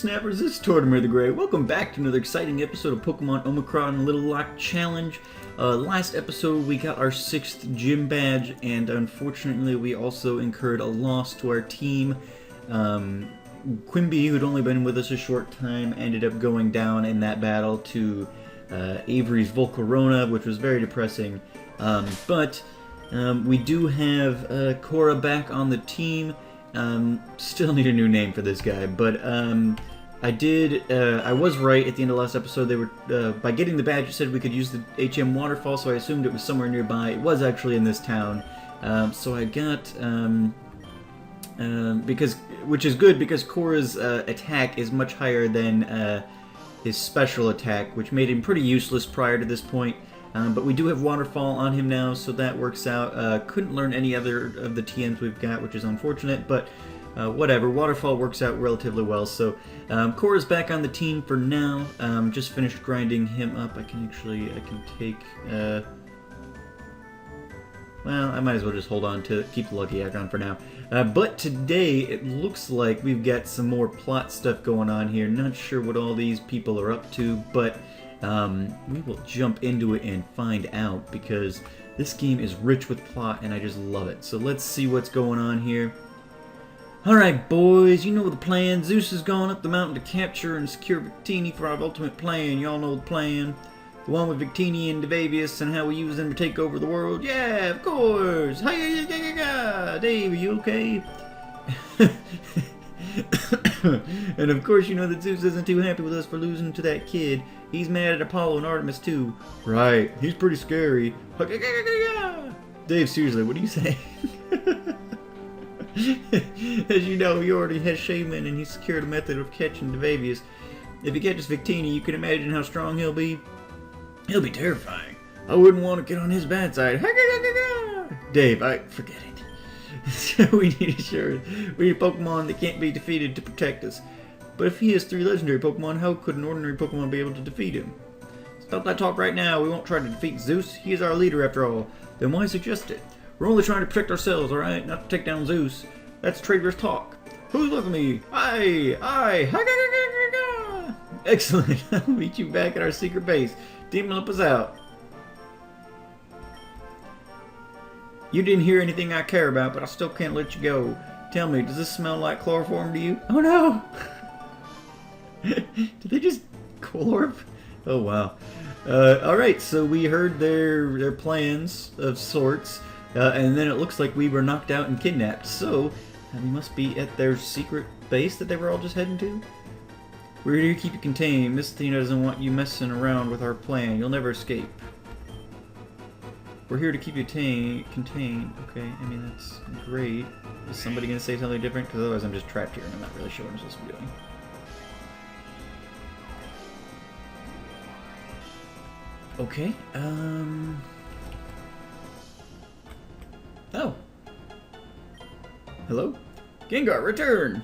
Snappers, this is Tortimer the Grey. Welcome back to another exciting episode of Pokemon Omicron Little Lock Challenge. Last episode we got our 6th gym badge, and unfortunately we also incurred a loss to our team. Quimby, who'd only been with us a short time, ended up going down in that battle to Avery's Volcarona, which was very depressing. But we do have Cora back on the team. Still need a new name for this guy, but I was right at the end of last episode. They were by getting the badge, it said we could use the HM waterfall, so I assumed it was somewhere nearby. It was actually in this town, so I got which is good because Cora's attack is much higher than his special attack, which made him pretty useless prior to this point. But we do have Waterfall on him now, so that works out. Couldn't learn any other of the TMs we've got, which is unfortunate, but whatever. Waterfall works out relatively well. So Cora's back on the team for now. Just finished grinding him up. I can take... well, I might as well just hold on to keep the Lucky Egg on for now. But today, it looks like we've got some more plot stuff going on here. Not sure what all these people are up to, but... we will jump into it and find out, because this game is rich with plot and I just love it. So let's see what's going on here. Alright boys, you know the plan. Zeus has gone up the mountain to capture and secure Victini for our ultimate plan. Y'all know the plan. The one with Victini and Devavius and how we use them to take over the world. Yeah, of course. Hey, Dave, are you okay? And of course you know that Zeus isn't too happy with us for losing to that kid. He's mad at Apollo and Artemis too. Right, he's pretty scary. Dave, seriously, what do you say? As you know, he already has Shaman and he's secured a method of catching Devavius. If he catches Victini, you can imagine how strong he'll be. He'll be terrifying. I wouldn't want to get on his bad side. Dave, I forget it. we need a Pokemon that can't be defeated to protect us. But if he has 3 legendary Pokemon, how could an ordinary Pokemon be able to defeat him? Stop that talk right now. We won't try to defeat Zeus. He is our leader after all. Then why suggest it? We're only trying to protect ourselves, alright? Not to take down Zeus. That's traitorous talk. Who's with me? I. Excellent. I'll meet you back at our secret base. Demon Lip is out. You didn't hear anything I care about, but I still can't let you go. Tell me, does this smell like chloroform to you? Oh no! Did they just chlorp? Oh wow. Alright, so we heard their plans of sorts, and then it looks like we were knocked out and kidnapped, so we must be at their secret base that they were all just heading to? We're here to keep you contained. Miss Athena doesn't want you messing around with our plan. You'll never escape. We're here to keep you contained. Okay, I mean, that's great. Is somebody going to say something different? Because otherwise I'm just trapped here and I'm not really sure what I'm supposed to be doing. Okay, oh. Hello? Gengar, return!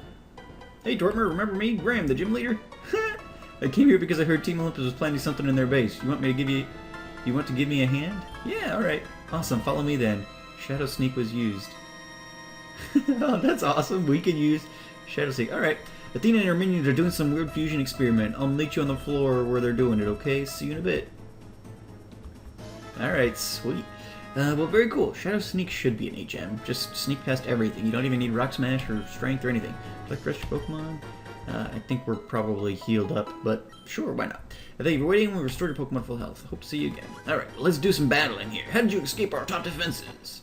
Hey, Tortimer, remember me? Graham, the gym leader? I came here because I heard Team Olympus was planning something in their base. You want to give me a hand? Yeah, alright. Awesome, follow me then. Shadow Sneak was used. Oh, that's awesome. We can use Shadow Sneak. Alright. Athena and her minions are doing some weird fusion experiment. I'll meet you on the floor where they're doing it, okay? See you in a bit. Alright, sweet. Well, very cool. Shadow Sneak should be an HM. Just sneak past everything. You don't even need Rock Smash or Strength or anything. Like rest your Pokemon? I think we're probably healed up, but sure, why not? I think you're waiting when we restore your Pokemon full health. Hope to see you again. Alright, let's do some battling here. How did you escape our top defenses?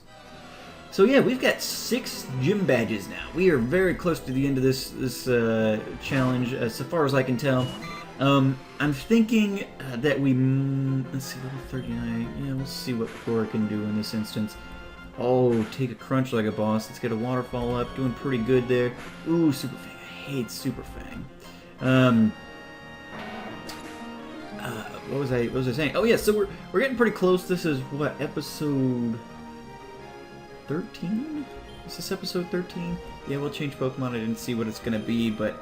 So yeah, we've got 6 gym badges now. We are very close to the end of this challenge, so far as I can tell. I'm thinking that we... let's see, level 39. Yeah, we'll see what Cora can do in this instance. Oh, take a crunch like a boss. Let's get a waterfall up. Doing pretty good there. Ooh, Super Fang. I hate Super Fang. What was I saying? Oh yeah, so we're getting pretty close. This is what, episode 13? Is this episode 13? Yeah, we'll change Pokemon. I didn't see what it's gonna be, but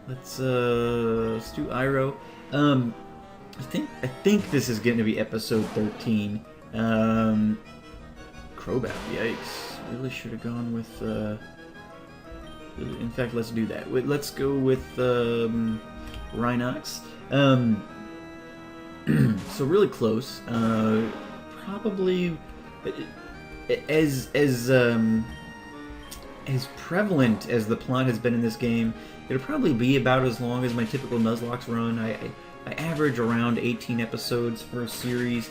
let's do Iroh. I think this is going to be episode 13. Crobat, yikes. Really should have gone with In fact, let's do that. Let's go with Rhinox. So really close. Probably as prevalent as the plot has been in this game, it'll probably be about as long as my typical Nuzlocke run. I average around 18 episodes for a series,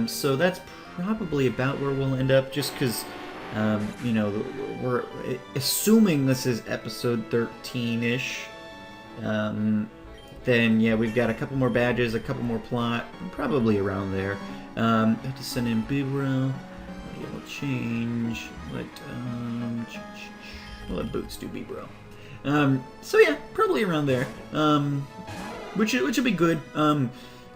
so that's probably about where we'll end up, just because, you know, we're assuming this is episode 13-ish. Then, yeah, we've got a couple more badges, a couple more plot, probably around there. Have to send in B-roll. We'll change. Let Boots do B-roll. So yeah, probably around there. Which will be good.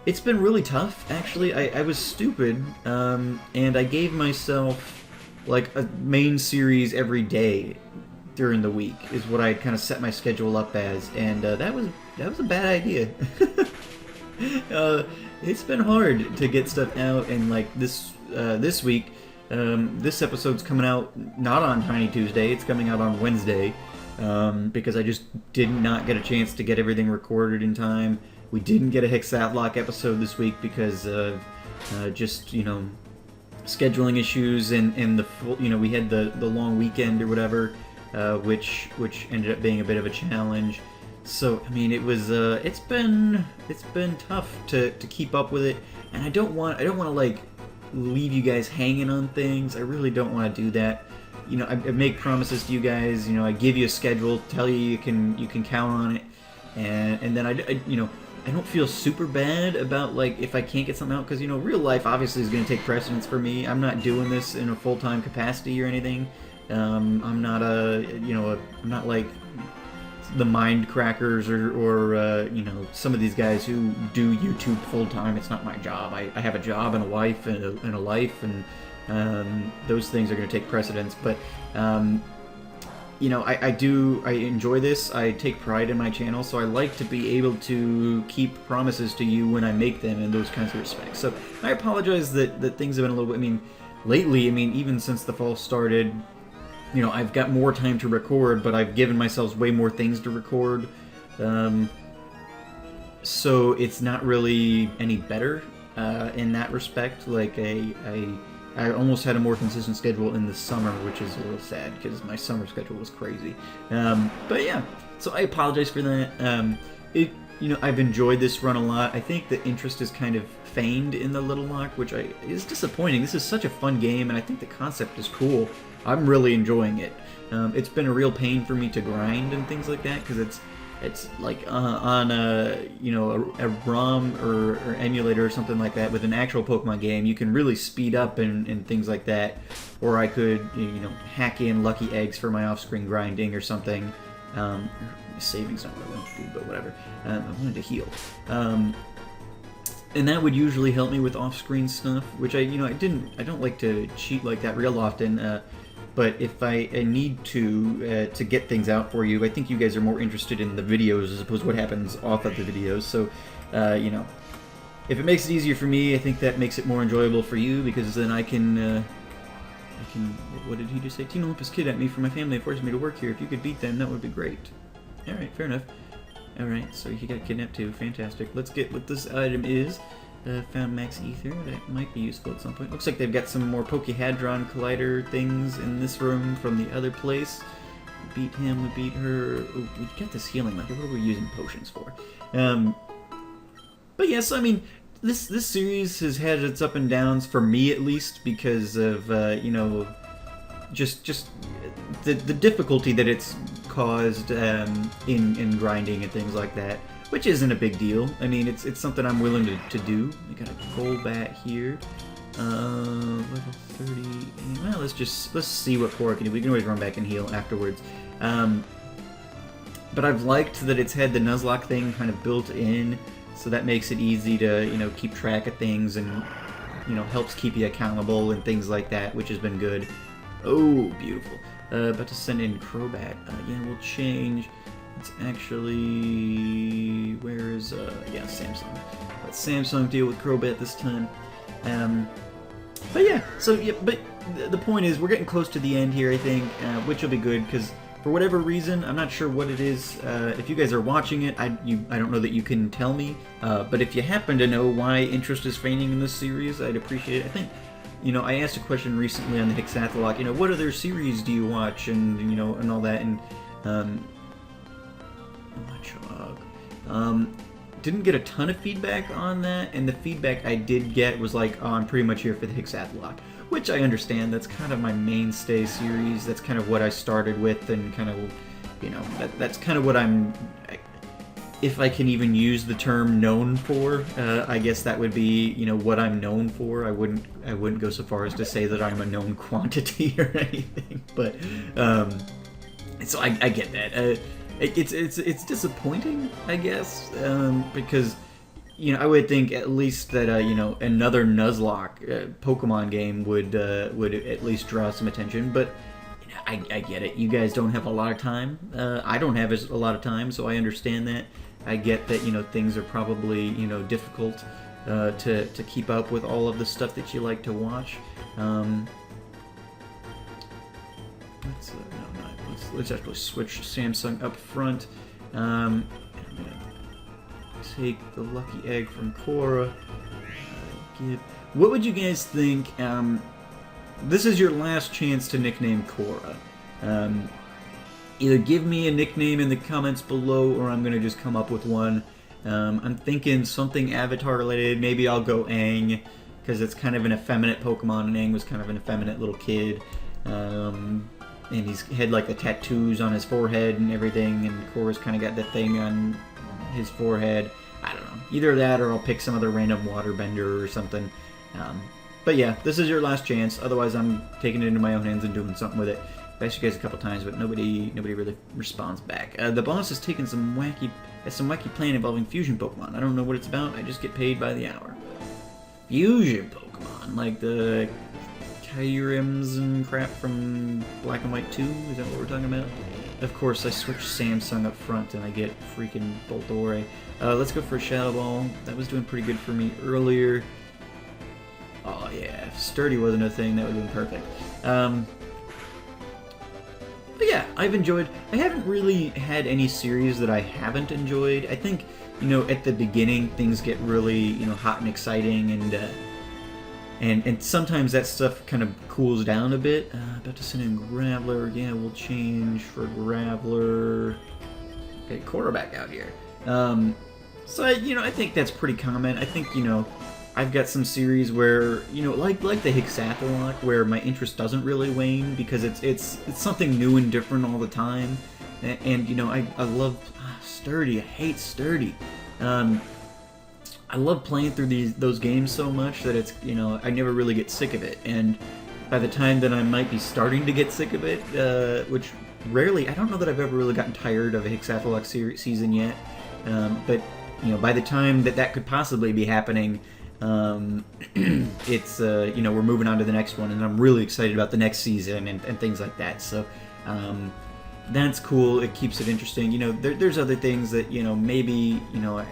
It's been really tough, actually. I was stupid, and I gave myself like a main series every day during the week is what I kind of set my schedule up as, and that was a bad idea. It's been hard to get stuff out, and like this week, this episode's coming out not on Tiny Tuesday. It's coming out on Wednesday, because I just did not get a chance to get everything recorded in time. We didn't get a Hexath'locke episode this week because of just, you know, scheduling issues and the full, you know, we had the long weekend or whatever, which ended up being a bit of a challenge. So I mean, it was it's been tough to keep up with it, and I don't want to like leave you guys hanging on things. I really don't want to do that. You know, I make promises to you guys. You know, I give you a schedule, tell you can count on it, and then I you know, I don't feel super bad about like if I can't get something out, because, you know, real life obviously is going to take precedence for me. I'm not doing this in a full-time capacity or anything. I'm not I'm not like the mind crackers or you know, some of these guys who do YouTube full-time. It's not my job. I have a job and a wife and a life, and those things are going to take precedence. But you know, I enjoy this. I take pride in my channel, so I like to be able to keep promises to you when I make them in those kinds of respects. So I apologize that things have been a little bit, I mean, lately, I mean, even since the fall started, you know, I've got more time to record, but I've given myself way more things to record. So it's not really any better in that respect. Like, I almost had a more consistent schedule in the summer, which is a little sad because my summer schedule was crazy. But yeah, so I apologize for that. You know, I've enjoyed this run a lot. I think the interest is kind of feigned in the Little Lock, which is disappointing. This is such a fun game, and I think the concept is cool. I'm really enjoying it. It's been a real pain for me to grind and things like that, because it's like on a, you know, a ROM or emulator or something like that with an actual Pokemon game, you can really speed up and things like that. Or I could, you know, hack in lucky eggs for my off-screen grinding or something. Saving's not what I want to do, but whatever. I wanted to heal. And that would usually help me with off-screen stuff, which I don't like to cheat like that real often. But if I need to get things out for you, I think you guys are more interested in the videos as opposed to what happens off of the videos. So, you know, if it makes it easier for me, I think that makes it more enjoyable for you, because then I can, what did he just say? Teen Olympus Kid at me for my family and forced me to work here. If you could beat them, that would be great. Alright, fair enough. Alright, so he got kidnapped too. Fantastic. Let's get what this item is. Found Max Ether. That might be useful at some point. Looks like they've got some more Pokéhadron Collider things in this room from the other place. We beat him, we beat her. Ooh, we got this healing liquid. What are we using potions for? But yes, I mean, this series has had its up and downs, for me at least, because of, you know, just the difficulty that it's caused in grinding and things like that, which isn't a big deal. I mean, it's something I'm willing to do. We got a Golbat here, level 30. Well, let's see what Cora can do. We can always run back and heal afterwards. But I've liked that it's had the Nuzlocke thing kind of built in, so that makes it easy to, you know, keep track of things, and, you know, helps keep you accountable and things like that, which has been good. Oh, beautiful. About to send in Crobat. Yeah, we'll change. It's actually... Where is... yeah, Samsung. Let Samsung deal with Crobat this time. But yeah, so... Yeah, but the point is, we're getting close to the end here, I think, which will be good, because for whatever reason, I'm not sure what it is. If you guys are watching it, I don't know that you can tell me. But if you happen to know why interest is waning in this series, I'd appreciate it. I think, I asked a question recently on the Hexath'locke, what other series do you watch, and, and all that, and, didn't get a ton of feedback on that, and the feedback I did get was like, oh, I'm pretty much here for the Hexath'locke, which I understand. That's kind of my mainstay series. That's kind of what I started with, and kind of, that's kind of what if I can even use the term known for, I guess that would be, what I'm known for. I wouldn't go so far as to say that I'm a known quantity or anything, but, so I get that. It's disappointing, I guess, because, I would think at least that, another Nuzlocke Pokemon game would at least draw some attention, but I get it. You guys don't have a lot of time. I don't have a lot of time, so I understand that. I get that, things are probably, difficult to keep up with all of the stuff that you like to watch. Let's actually switch Samsung up front. I'm gonna take the lucky egg from Cora. What would you guys think? This is your last chance to nickname Cora. Either give me a nickname in the comments below, or I'm gonna just come up with one. I'm thinking something Avatar related. Maybe I'll go Aang, because it's kind of an effeminate Pokemon, and Aang was kind of an effeminate little kid. And he's had like the tattoos on his forehead and everything, and Cora's kind of got that thing on his forehead. I don't know. Either that, or I'll pick some other random waterbender or something. But yeah, this is your last chance. Otherwise, I'm taking it into my own hands and doing something with it. I've asked you guys a couple times, but nobody really responds back. The boss has taken some wacky plan involving fusion Pokemon. I don't know what it's about. I just get paid by the hour. Fusion Pokemon, like the Kyurems and crap from Black and White 2? Is that what we're talking about? Of course, I switch Samsung up front and I get freaking Voltorb. Let's go for a Shadow Ball. That was doing pretty good for me earlier. Oh yeah, if Sturdy wasn't a thing, that would have been perfect. But yeah, I haven't really had any series that I haven't enjoyed. I think, at the beginning, things get really, hot and exciting, and sometimes that stuff kind of cools down a bit. About to send in Graveler. Yeah, we'll change for Graveler. Okay, quarterback out here. So, I think that's pretty common. I think, I've got some series where, like the Hexath'locke, where my interest doesn't really wane because it's something new and different all the time. And I love Sturdy. I hate Sturdy. I love playing through those games so much that it's, I never really get sick of it. And by the time that I might be starting to get sick of it, which rarely, I don't know that I've ever really gotten tired of a Hexath'locke season yet. But, by the time that could possibly be happening, it's, we're moving on to the next one, and I'm really excited about the next season and things like that. So, that's cool. It keeps it interesting. There's other things that, maybe, you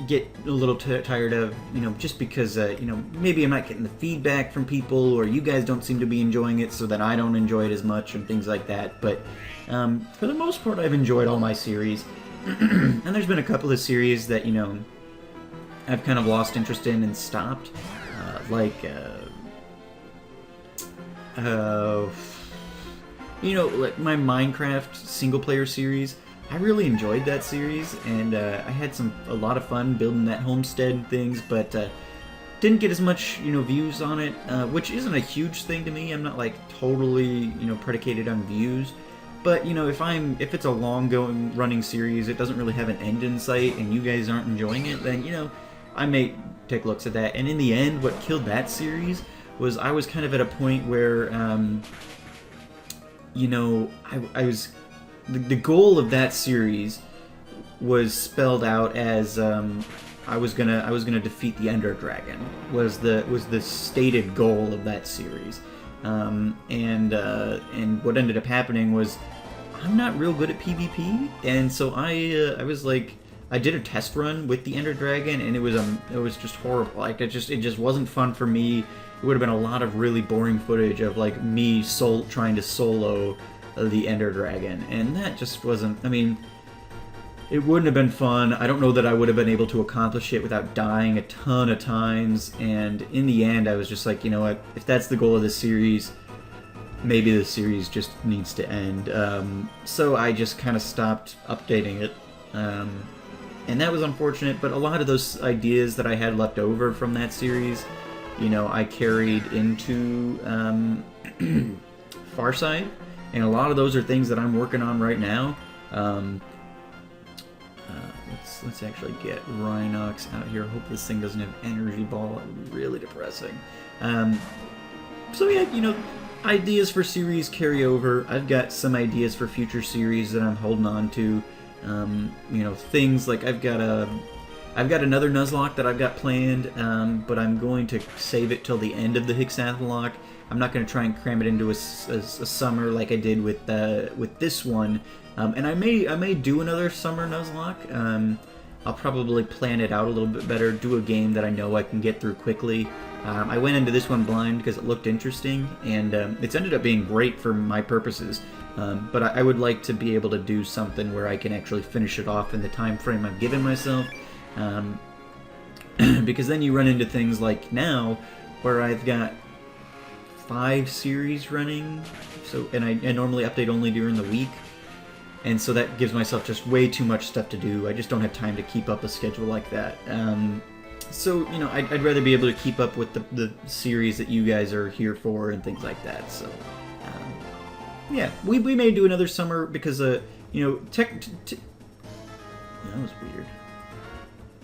get a little tired of, just because, maybe I'm not getting the feedback from people, or you guys don't seem to be enjoying it, so that I don't enjoy it as much, and things like that. But for the most part, I've enjoyed all my series. And there's been a couple of series that, I've kind of lost interest in and stopped. Like my Minecraft single-player series. I really enjoyed that series, and I had a lot of fun building that homestead and things, but didn't get as much, views on it, which isn't a huge thing to me. I'm not like totally, predicated on views, but if it's a long running series, it doesn't really have an end in sight, and you guys aren't enjoying it, then I may take looks at that. And in the end, what killed that series was I was kind of at a point where, I was. The goal of that series was spelled out as I was gonna defeat the Ender Dragon was the stated goal of that series, and what ended up happening was I'm not real good at PvP, and so I was like, I did a test run with the Ender Dragon, and it was just horrible. Like it just wasn't fun for me. It would have been a lot of really boring footage of like me trying to solo the Ender Dragon, and that just wasn't, I mean, it wouldn't have been fun. I don't know that I would have been able to accomplish it without dying a ton of times, and in the end I was just like, you know what, if that's the goal of this series, maybe the series just needs to end. So I just kind of stopped updating it. And that was unfortunate, but a lot of those ideas that I had left over from that series, you know, I carried into Farside, and a lot of those are things that I'm working on right now. Let's actually get Rhinox out here. Hope this thing doesn't have Energy Ball. It would be really depressing. So yeah, you know, ideas for series carry over. I've got some ideas for future series that I'm holding on to. You know, things like I've got another Nuzlocke that I've got planned, but I'm going to save it till the end of the Hexath'locke. I'm not going to try and cram it into a summer like I did with this one. And I may do another summer Nuzlocke. I'll probably plan it out a little bit better, do a game that I know I can get through quickly. I went into this one blind because it looked interesting, and it's ended up being great for my purposes. But I would like to be able to do something where I can actually finish it off in the time frame I've given myself. Because then you run into things like now, where I've got 5 series running, and I normally update only during the week. And so that gives myself just way too much stuff to do. I just don't have time to keep up a schedule like that. So, you know, I'd rather be able to keep up with the series that you guys are here for and things like that. So, yeah, we may do another summer because, you know, that was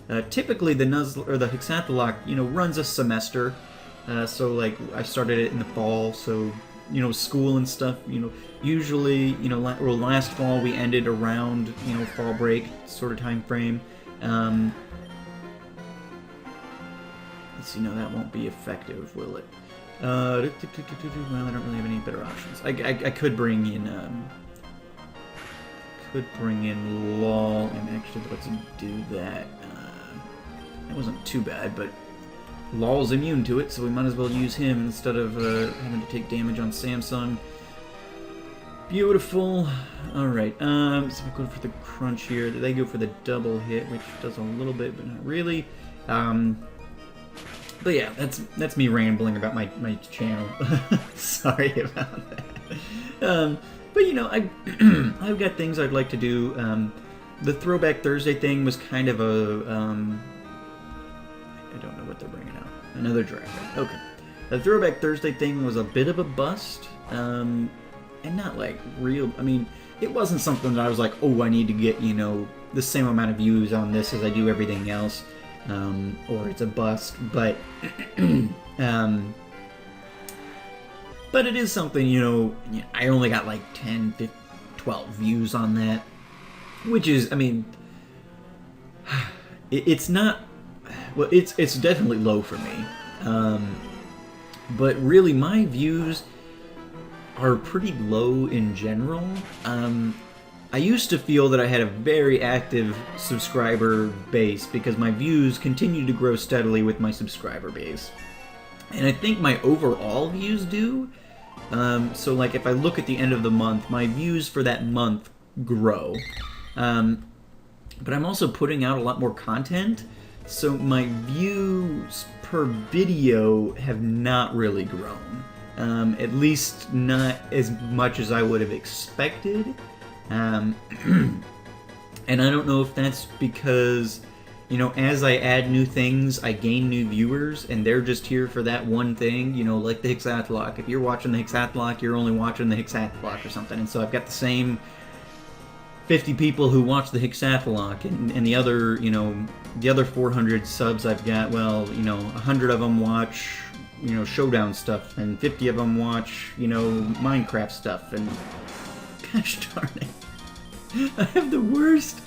weird. Typically, the Hexath'locke, you know, runs a semester. So, like, I started it in the fall, so, you know, school and stuff, you know, usually, you know, last fall we ended around, you know, fall break sort of time frame. Let's see, no, that won't be effective, will it? Well, I don't really have any better options. I could bring in, LOL, and actually let's do that. That wasn't too bad, but LOL's immune to it, so we might as well use him instead of having to take damage on Samsung. Beautiful. Alright, so we're going for the crunch here. They go for the double hit, which does a little bit, but not really. But yeah, that's me rambling about my channel. Sorry about that. But you know, I've got things I'd like to do. The Throwback Thursday thing was kind of a I don't know what they're bringing out. Another dragon. Okay. The Throwback Thursday thing was a bit of a bust. And not like real. I mean, it wasn't something that I was like, oh, I need to get, you know, the same amount of views on this as I do everything else. Or it's a bust, but but it is something, you know, I only got like 10, 15, 12 views on that, which is, I mean, it's not, well, it's definitely low for me, but really my views are pretty low in general. I used to feel that I had a very active subscriber base because my views continue to grow steadily with my subscriber base. And I think my overall views do. So like if I look at the end of the month, my views for that month grow. But I'm also putting out a lot more content, so my views per video have not really grown. At least not as much as I would have expected. And I don't know if that's because, you know, as I add new things, I gain new viewers, and they're just here for that one thing, you know, like the Hexath'locke. If you're watching the Hexath'locke, you're only watching the Hexath'locke or something. And so I've got the same 50 people who watch the Hexath'locke, and the other, you know, the other 400 subs I've got, well, you know, 100 of them watch, you know, Showdown stuff, and 50 of them watch, you know, Minecraft stuff, and gosh darn it. I have the worst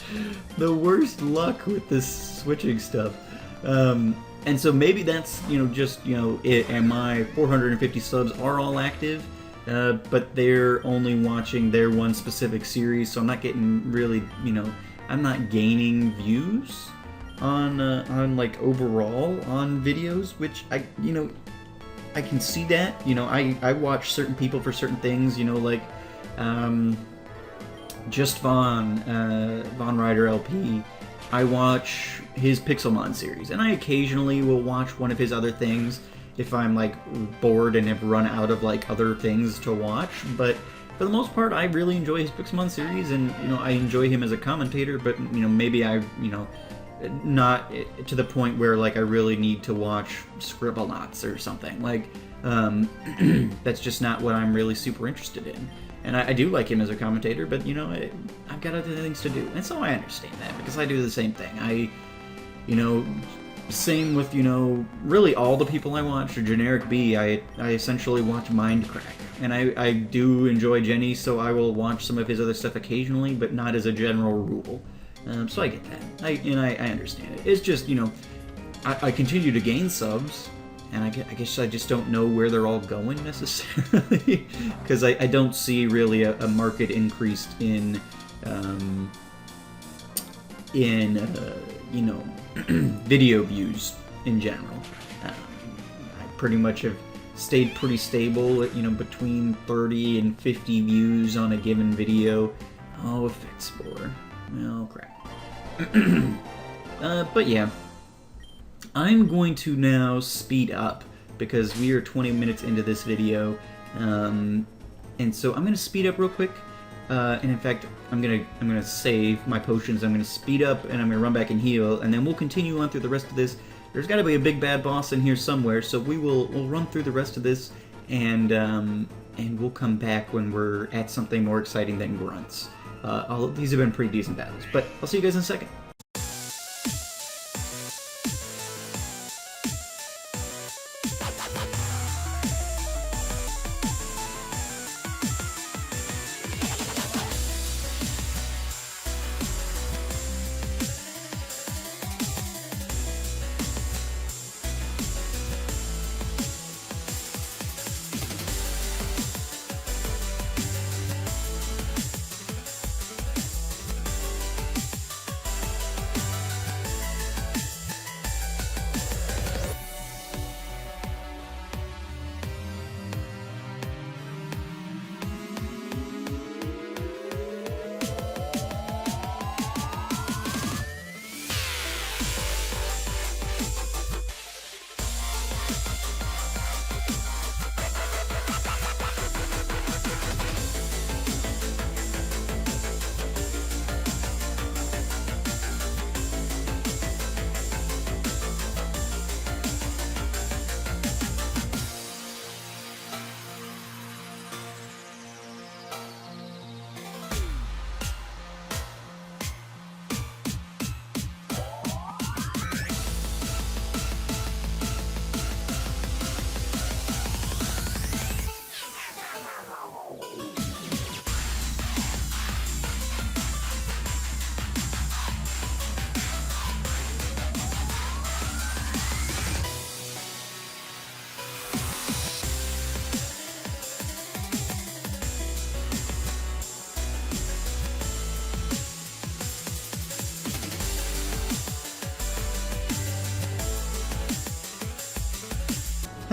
luck with this switching stuff. And so maybe that's, you know, just, you know, and my 450 subs are all active, but they're only watching their one specific series, so I'm not getting really, you know, I'm not gaining views on like overall on videos, which I, you know, I can see that. You know, I watch certain people for certain things, you know, like Just Von Ryder LP. I watch his Pixelmon series, and I occasionally will watch one of his other things if I'm like bored and have run out of like other things to watch. But for the most part, I really enjoy his Pixelmon series, and I enjoy him as a commentator. But maybe I not to the point where like I really need to watch Scribblenauts or something. Like that's just not what I'm really super interested in. And I do like him as a commentator, but I've got other things to do, and so I understand that because I do the same thing. Same with really all the people I watch. Generic B, I essentially watch Mindcrack, and I do enjoy Jenny, so I will watch some of his other stuff occasionally, but not as a general rule. So I get that, I understand it. It's just I continue to gain subs. And I guess I just don't know where they're all going necessarily, because I don't see really a market increase in video views in general. I pretty much have stayed pretty stable at between 30 and 50 views on a given video. Oh, effects score. Oh crap. But yeah. I'm going to now speed up because we are 20 minutes into this video, and so I'm going to speed up real quick. And in fact, I'm gonna save my potions. I'm going to speed up, and I'm going to run back and heal, and then we'll continue on through the rest of this. There's got to be a big bad boss in here somewhere, so we'll run through the rest of this, and we'll come back when we're at something more exciting than grunts. These have been pretty decent battles, but I'll see you guys in a second.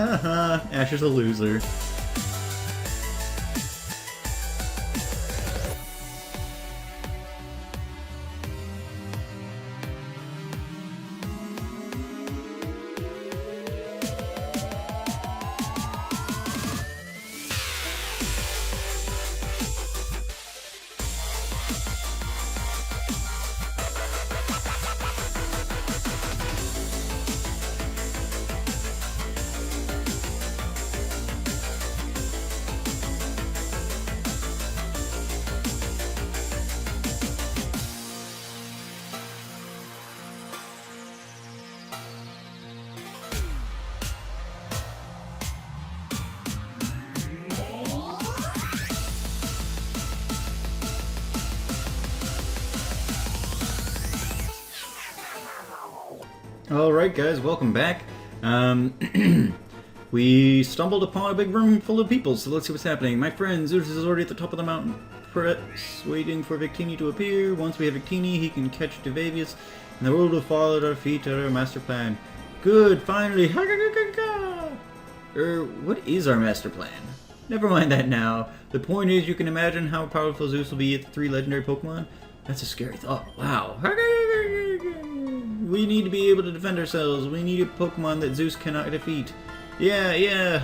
Haha, Ash is a loser. Alright guys, welcome back. We stumbled upon a big room full of people, so let's see what's happening. My friend Zeus is already at the top of the mountain. Press, waiting for Victini to appear. Once we have Victini, he can catch Devavius, and the world will fall at our feet at our master plan. Good, finally! What is our master plan? Never mind that now. The point is, you can imagine how powerful Zeus will be at 3 legendary Pokemon? That's a scary thought. Wow. We need to be able to defend ourselves. We need a Pokemon that Zeus cannot defeat. Yeah.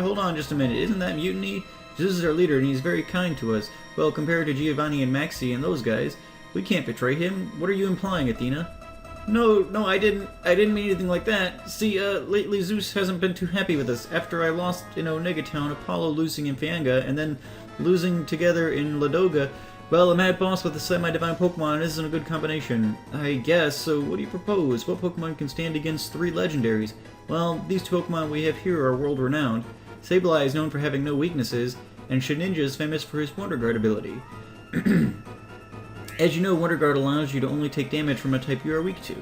Hold on just a minute. Isn't that Mutiny? Zeus is our leader, and he's very kind to us. Well, compared to Giovanni and Maxie and those guys, we can't betray him. What are you implying, Athena? No, I didn't mean anything like that. See, lately Zeus hasn't been too happy with us. After I lost in Onega Town, Apollo losing in Fianga, and then losing together in Ladoga, well, a mad boss with a semi-divine Pokemon isn't a good combination. I guess, so what do you propose? What Pokemon can stand against 3 legendaries? Well, these 2 Pokemon we have here are world-renowned. Sableye is known for having no weaknesses, and Shedinja is famous for his Wonder Guard ability. As you know, Wonder Guard allows you to only take damage from a type you are weak to.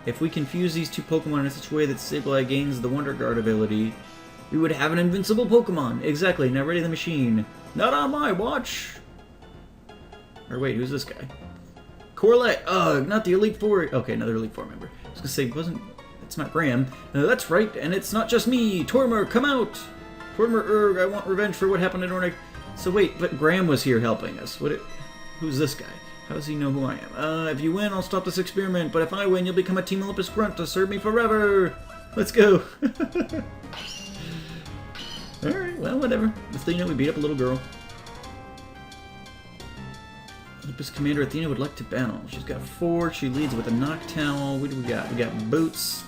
If we confuse these 2 Pokemon in such a way that Sableye gains the Wonder Guard ability, we would have an invincible Pokemon. Exactly, now ready the machine. Not on my watch! Or wait, who's this guy? Corlett! Ugh, not the Elite Four. Okay, another Elite Four member. I was gonna say, it's not Graham. That's right, and it's not just me! Tortimer, come out! Tortimer, I want revenge for what happened in Ornick. So wait, but Graham was here helping us. Who's this guy? How does he know who I am? If you win, I'll stop this experiment, but if I win, you'll become a Team Olympus grunt to serve me forever! Let's go! Alright, well, whatever. Athena, we beat up a little girl. Olympus Commander Athena would like to battle. She's got 4. She leads with a Noctowl. What do we got? We got Boots.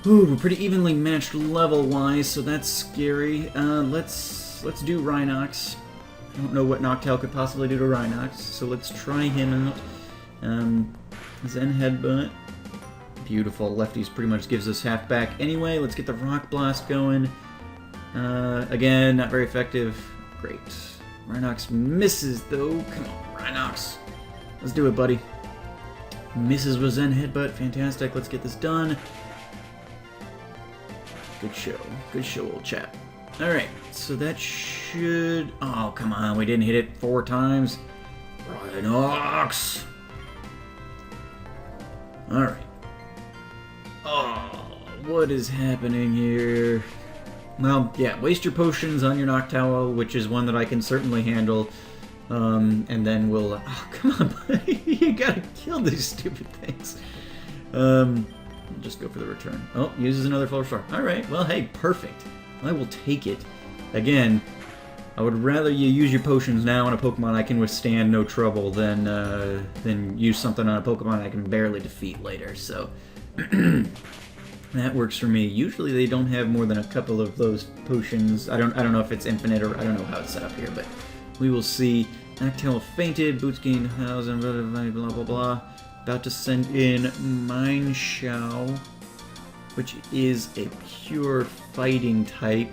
Ooh, we're pretty evenly matched level-wise, so that's scary. Let's do Rhinox. I don't know what Noctowl could possibly do to Rhinox, so let's try him out. Zen Headbutt. Beautiful. Lefties pretty much gives us half back. Anyway, let's get the Rock Blast going. Again, not very effective. Great. Rhinox misses, though. Come on, Rhinox. Let's do it, buddy. Misses with Zen Headbutt. Fantastic. Let's get this done. Good show. Good show, old chap. Alright, so that should... Oh, come on. We didn't hit it 4 times. Rhinox! Alright. Oh, what is happening here? Well, yeah, waste your potions on your Noctowl, which is one that I can certainly handle. And then we'll... Oh, come on, buddy. You gotta kill these stupid things. I'll just go for the return. Oh, uses another full star. Alright, well, hey, perfect. I will take it. Again, I would rather you use your potions now on a Pokemon I can withstand no trouble than use something on a Pokemon I can barely defeat later, so... That works for me. Usually they don't have more than a couple of those potions. I don't know if it's infinite or I don't know how it's set up here, but we will see. Noctowl fainted, Boots gained 1,000, blah blah blah. About to send in Mineshaw, which is a pure fighting type.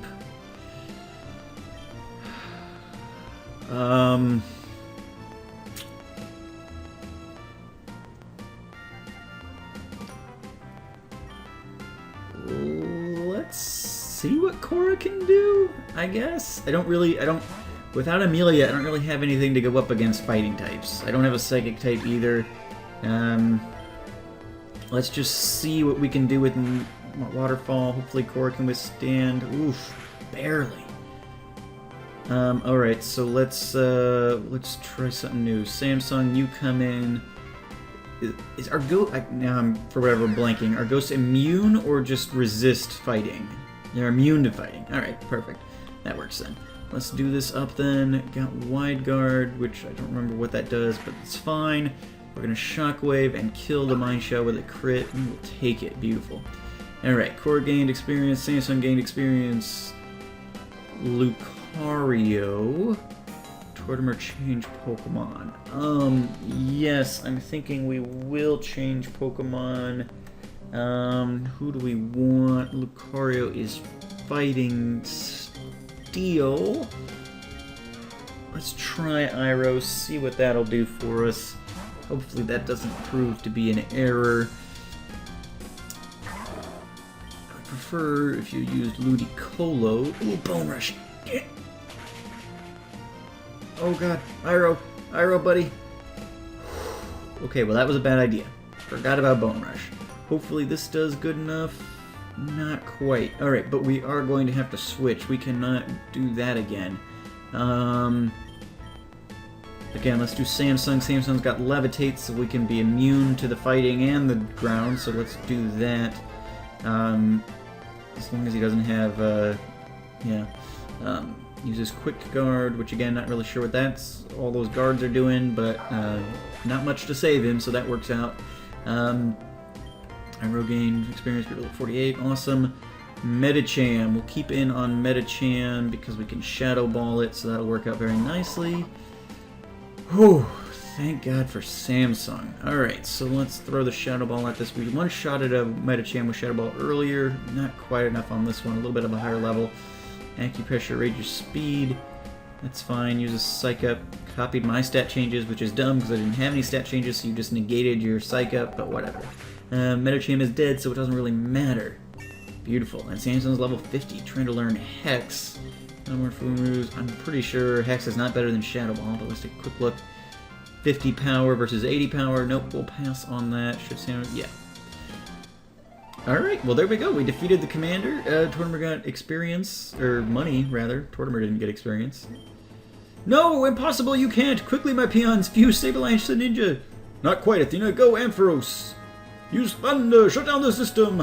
Let's see what Korra can do, I guess. Without Amelia, I don't really have anything to go up against fighting types. I don't have a psychic type either. Let's just see what we can do with Waterfall. Hopefully Korra can withstand. Oof, barely. Alright, so let's try something new. Samsung, you come in. Is our ghost... Now I'm, for whatever, blanking. Are ghosts immune or just resist fighting? They're immune to fighting. Alright, perfect. That works then. Let's do this up then. Got Wide Guard, which I don't remember what that does, but it's fine. We're going to Shockwave and kill the Mineshaw with a crit, and we'll take it. Beautiful. Alright, Korra gained experience, Samsung gained experience. Lucario. Tortimer change Pokemon. Yes, I'm thinking we will change Pokemon. Who do we want? Lucario is fighting Steel. Let's try Iroh, see what that'll do for us. Hopefully that doesn't prove to be an error. I would prefer if you used Ludicolo. Ooh, Bone Rush. Oh god, Iroh, buddy. Okay, well that was a bad idea. Forgot about Bone Rush. Hopefully this does good enough. Not quite. Alright, but we are going to have to switch. We cannot do that again. Again, let's do Samsung. Samsung's got Levitate, so we can be immune to the fighting and the ground, so let's do that. As long as he doesn't have, uses Quick Guard, which again, not really sure what all those guards are doing, but not much to save him, so that works out. I gain experience, level 48, awesome. Medicham, we'll keep in on Medicham because we can Shadow Ball it, so that'll work out very nicely. Whew, thank God for Samsung. Alright, so let's throw the Shadow Ball at this. We one-shotted a Medicham with Shadow Ball earlier, not quite enough on this one, a little bit of a higher level. Acupressure, Rage your Speed, that's fine. Uses Psych Up, copied my stat changes, which is dumb because I didn't have any stat changes, so you just negated your Psych Up, but whatever. Medicham is dead, so it doesn't really matter. Beautiful. And Samsung's level 50, trying to learn Hex. No more Fumu's. I'm pretty sure Hex is not better than Shadow Ball, but let's take a quick look. 50 power versus 80 power. Nope, we'll pass on that. Should Samsung... Yeah. Alright, well there we go. We defeated the commander. Tortimer got experience, or money, rather. Tortimer didn't get experience. No, impossible, you can't! Quickly, my peons, fuse Sablelash the ninja! Not quite, Athena, go Ampharos! Use thunder, shut down the system!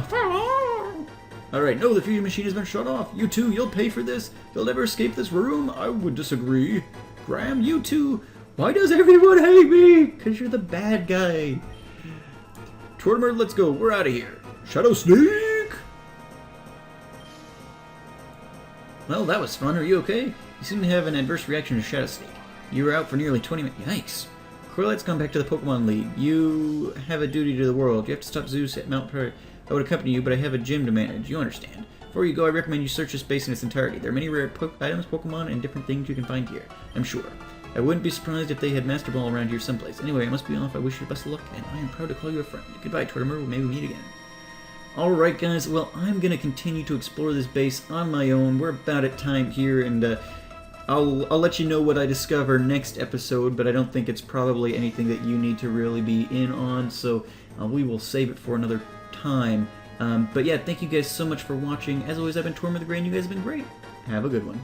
Alright, no, the fusion machine has been shut off. You two, you'll pay for this. You'll never escape this room. I would disagree. Graham, you two. Why does everyone hate me? Because you're the bad guy. Tortimer, let's go. We're out of here. Shadow Sneak! Well, that was fun. Are you okay? You seem to have an adverse reaction to Shadow Sneak. You were out for nearly 20 minutes. Yikes. Correlate's come back to the Pokemon League. You have a duty to the world. You have to stop Zeus at Mount Prairie. I would accompany you, but I have a gym to manage. You understand. Before you go, I recommend you search this base in its entirety. There are many rare items, Pokemon, and different things you can find here. I'm sure. I wouldn't be surprised if they had Master Ball around here someplace. Anyway, I must be off. I wish you the best of luck, and I am proud to call you a friend. Goodbye, Tortimer. Maybe we meet again. Alright, guys. Well, I'm going to continue to explore this base on my own. We're about at time here, and I'll let you know what I discover next episode, but I don't think it's probably anything that you need to really be in on, so we will save it for another time. But yeah, thank you guys so much for watching. As always, I've been Tortimer the Great, and you guys have been great. Have a good one.